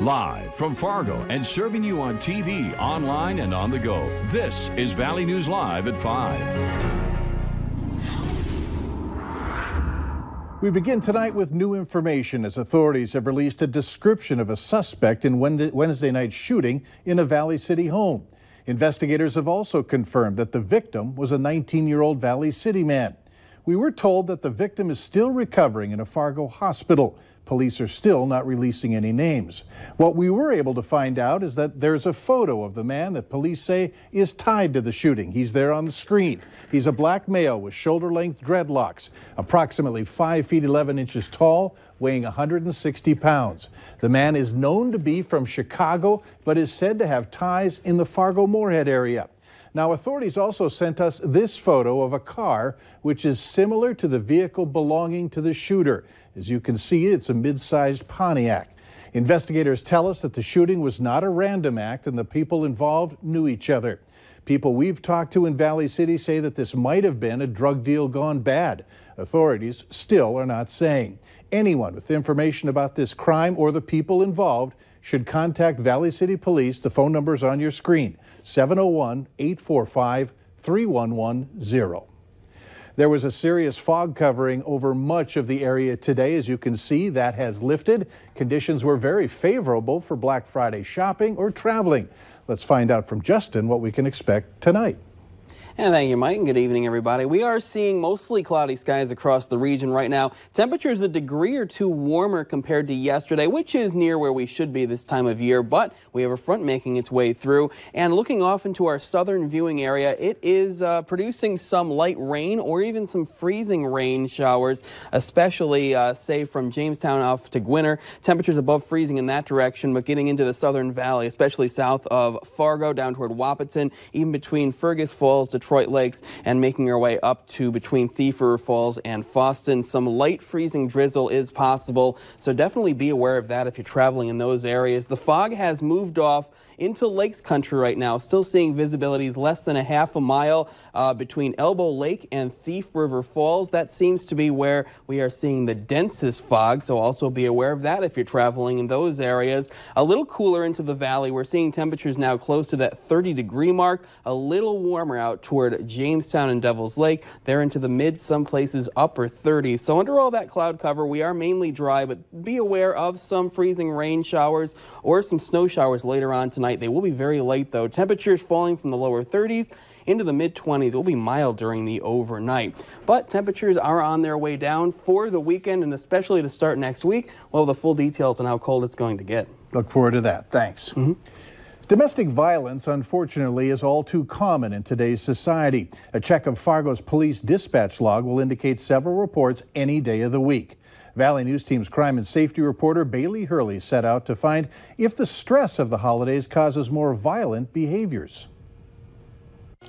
Live from Fargo and serving you on TV, online, and on the go. This is Valley News Live at 5. We begin tonight with new information as authorities have released a description of a suspect in Wednesday night's shooting in a Valley City home. Investigators have also confirmed that the victim was a 19-year-old Valley City man. We were told that the victim is still recovering in a Fargo hospital. Police are still not releasing any names. What we were able to find out is that there's a photo of the man that police say is tied to the shooting. He's there on the screen. He's a black male with shoulder-length dreadlocks, approximately 5 feet 11 inches tall, weighing 160 pounds. The man is known to be from Chicago, but is said to have ties in the Fargo-Moorhead area. Now, authorities also sent us this photo of a car, which is similar to the vehicle belonging to the shooter. As you can see, it's a mid-sized Pontiac. Investigators tell us that the shooting was not a random act and the people involved knew each other. People we've talked to in Valley City say that this might have been a drug deal gone bad. Authorities still are not saying. Anyone with information about this crime or the people involved should contact Valley City Police. The phone number is on your screen, 701-845-3110. There was a serious fog covering over much of the area today. As you can see, that has lifted. Conditions were very favorable for Black Friday shopping or traveling. Let's find out from Justin what we can expect tonight. And thank you, Mike, and good evening, everybody. We are seeing mostly cloudy skies across the region right now. Temperatures a degree or two warmer compared to yesterday, which is near where we should be this time of year, but we have a front making its way through. And looking off into our southern viewing area, it is producing some light rain or even some freezing rain showers, especially, say, from Jamestown off to Gwinner. Temperatures above freezing in that direction, but getting into the southern valley, especially south of Fargo, down toward Wahpeton, even between Fergus Falls, Detroit Lakes, and making our way up to between Thief River Falls and Foston. Some light freezing drizzle is possible, so definitely be aware of that if you're traveling in those areas. The fog has moved off into Lakes Country right now. Still seeing visibilities less than a half a mile between Elbow Lake and Thief River Falls. That seems to be where we are seeing the densest fog, so also be aware of that if you're traveling in those areas. A little cooler into the valley. We're seeing temperatures now close to that 30-degree mark. A little warmer out toward Jamestown and Devil's Lake. They're into the mid, some places upper 30s. So under all that cloud cover, we are mainly dry, but be aware of some freezing rain showers or some snow showers later on tonight. They will be very late, though. Temperatures falling from the lower 30s into the mid-20s. It will be mild during the overnight. But temperatures are on their way down for the weekend, and especially to start next week. We'll have the full details on how cold it's going to get. Look forward to that. Thanks. Domestic violence, unfortunately, is all too common in today's society. A check of Fargo's police dispatch log will indicate several reports any day of the week. Valley News Team's crime and safety reporter Bailey Hurley set out to find if the stress of the holidays causes more violent behaviors.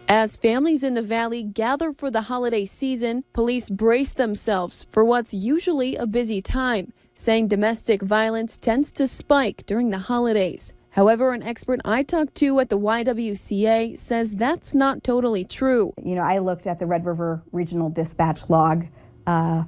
As families in the valley gather for the holiday season, police brace themselves for what's usually a busy time, saying domestic violence tends to spike during the holidays. However, an expert I talked to at the YWCA says that's not totally true. You know, I looked at the Red River Regional Dispatch log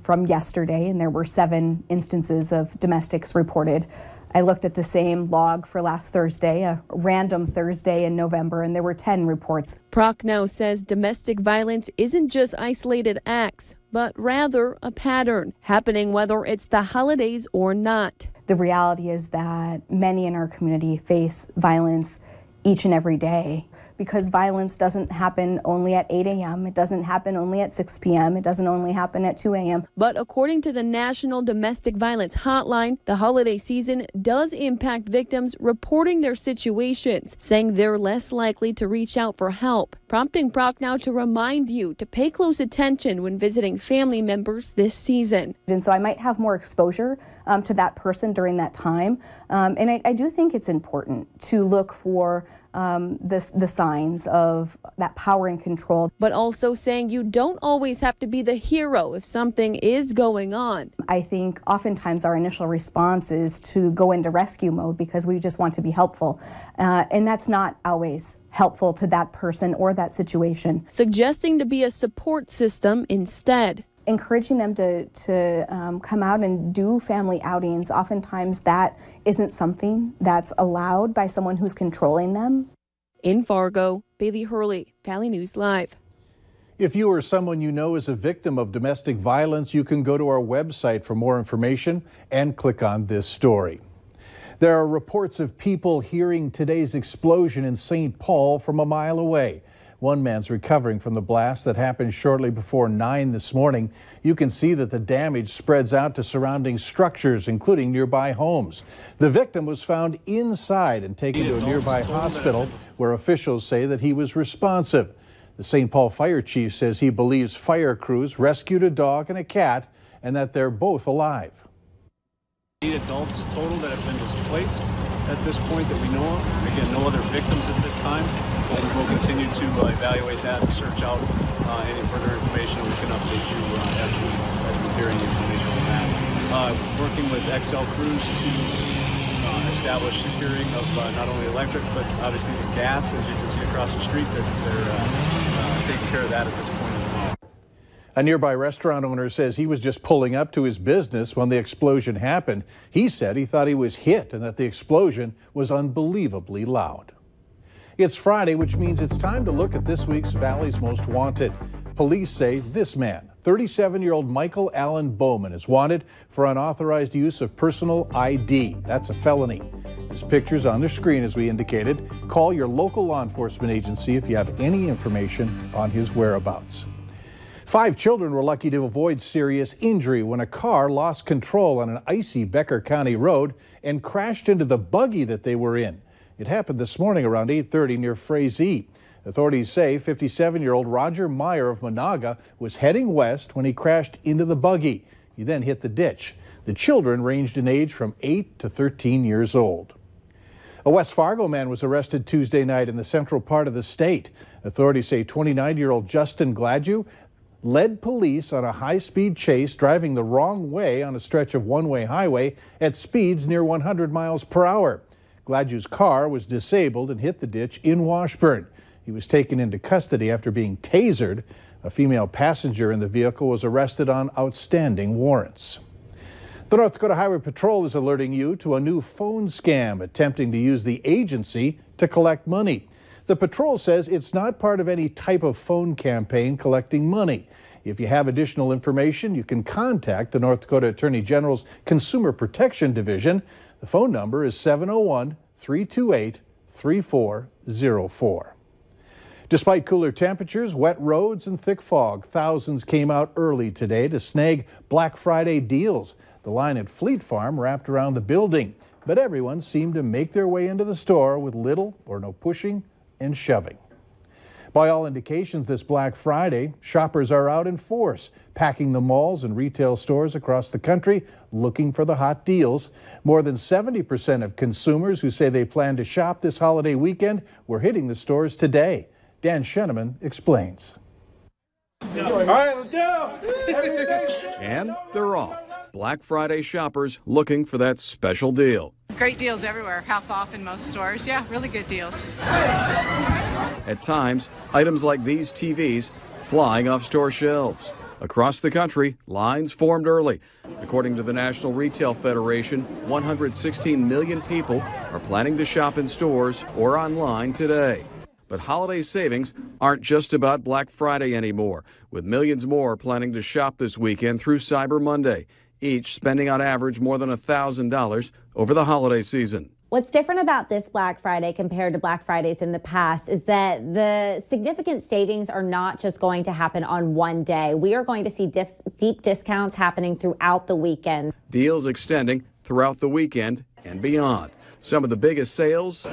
from yesterday, and there were 7 instances of domestics reported. I looked at the same log for last Thursday, a random Thursday in November, and there were 10 reports. Prochnow says domestic violence isn't just isolated acts, but rather a pattern happening whether it's the holidays or not. The reality is that many in our community face violence each and every day, because violence doesn't happen only at 8 a.m. It doesn't happen only at 6 p.m. It doesn't only happen at 2 a.m. But according to the National Domestic Violence Hotline, the holiday season does impact victims reporting their situations, saying they're less likely to reach out for help, prompting Prochnow to remind you to pay close attention when visiting family members this season. And so I might have more exposure to that person during that time. And I do think it's important to look for the signs of that power and control. But also saying you don't always have to be the hero if something is going on. I think oftentimes our initial response is to go into rescue mode because we just want to be helpful. And that's not always helpful to that person or that situation. Suggesting to be a support system instead. encouraging them to come out and do family outings. Oftentimes that isn't something that's allowed by someone who's controlling them. In Fargo, Bailey Hurley, Valley News Live. If you or someone you know is a victim of domestic violence, you can go to our website for more information and click on this story. There are reports of people hearing today's explosion in St. Paul from a mile away. One man's recovering from the blast that happened shortly before 9 this morning. You can see that the damage spreads out to surrounding structures, including nearby homes. The victim was found inside and taken to a nearby hospital, where officials say that he was responsive. The St. Paul fire chief says he believes fire crews rescued a dog and a cat and that they're both alive. 8 adults total that have been displaced at this point that we know of. Again, no other victims at this time, but we will continue to evaluate that and search out any further information, and we can update you as we hear any information on that. Working with XL crews to establish securing of not only electric, but obviously the gas, as you can see across the street. They're taking care of that at this point as well. A nearby restaurant owner says he was just pulling up to his business when the explosion happened. He said he thought he was hit and that the explosion was unbelievably loud. It's Friday, which means it's time to look at this week's Valley's Most Wanted. Police say this man, 37-year-old Michael Allen Bowman, is wanted for unauthorized use of personal ID. That's a felony. His picture's on the screen, as we indicated. Call your local law enforcement agency if you have any information on his whereabouts. 5 children were lucky to avoid serious injury when a car lost control on an icy Becker County road and crashed into the buggy that they were in. It happened this morning around 8:30 near Frazee. Authorities say 57-year-old Roger Meyer of Monaga was heading west when he crashed into the buggy. He then hit the ditch. The children ranged in age from 8 to 13 years old. A West Fargo man was arrested Tuesday night in the central part of the state. Authorities say 29-year-old Justin Gladue led police on a high-speed chase driving the wrong way on a stretch of one-way highway at speeds near 100 miles per hour. Gladue's car was disabled and hit the ditch in Washburn. He was taken into custody after being tasered. A female passenger in the vehicle was arrested on outstanding warrants. The North Dakota Highway Patrol is alerting you to a new phone scam attempting to use the agency to collect money. The patrol says it's not part of any type of phone campaign collecting money. If you have additional information, you can contact the North Dakota Attorney General's Consumer Protection Division. The phone number is 701-328-3404. Despite cooler temperatures, wet roads, and thick fog, thousands came out early today to snag Black Friday deals. The line at Fleet Farm wrapped around the building, but everyone seemed to make their way into the store with little or no pushing and shoving. By all indications, this Black Friday, shoppers are out in force, packing the malls and retail stores across the country, looking for the hot deals. More than 70% of consumers who say they plan to shop this holiday weekend were hitting the stores today. Dan Sheneman explains. All right, let's go! And they're off. Black Friday shoppers looking for that special deal. Great deals everywhere, half off in most stores. Yeah, really good deals. At times, items like these TVs flying off store shelves. Across the country, lines formed early. According to the National Retail Federation, 116 million people are planning to shop in stores or online today. But holiday savings aren't just about Black Friday anymore, with millions more planning to shop this weekend through Cyber Monday, each spending on average more than $1,000 over the holiday season. What's different about this Black Friday compared to Black Fridays in the past is that the significant savings are not just going to happen on one day. We are going to see deep discounts happening throughout the weekend. Deals extending throughout the weekend and beyond. Some of the biggest sales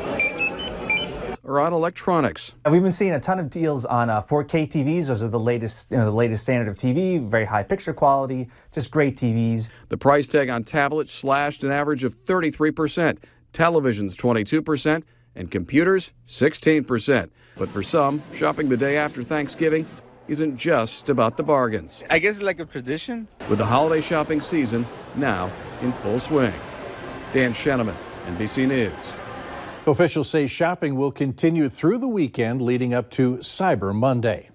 are on electronics. We've been seeing a ton of deals on 4K TVs. Those are the latest standard of TV, very high picture quality, just great TVs. The price tag on tablets slashed an average of 33%, televisions 22%, and computers 16%. But for some, shopping the day after Thanksgiving isn't just about the bargains. I guess it's like a tradition. With the holiday shopping season now in full swing. Dan Sheneman, NBC News. Officials say shopping will continue through the weekend leading up to Cyber Monday.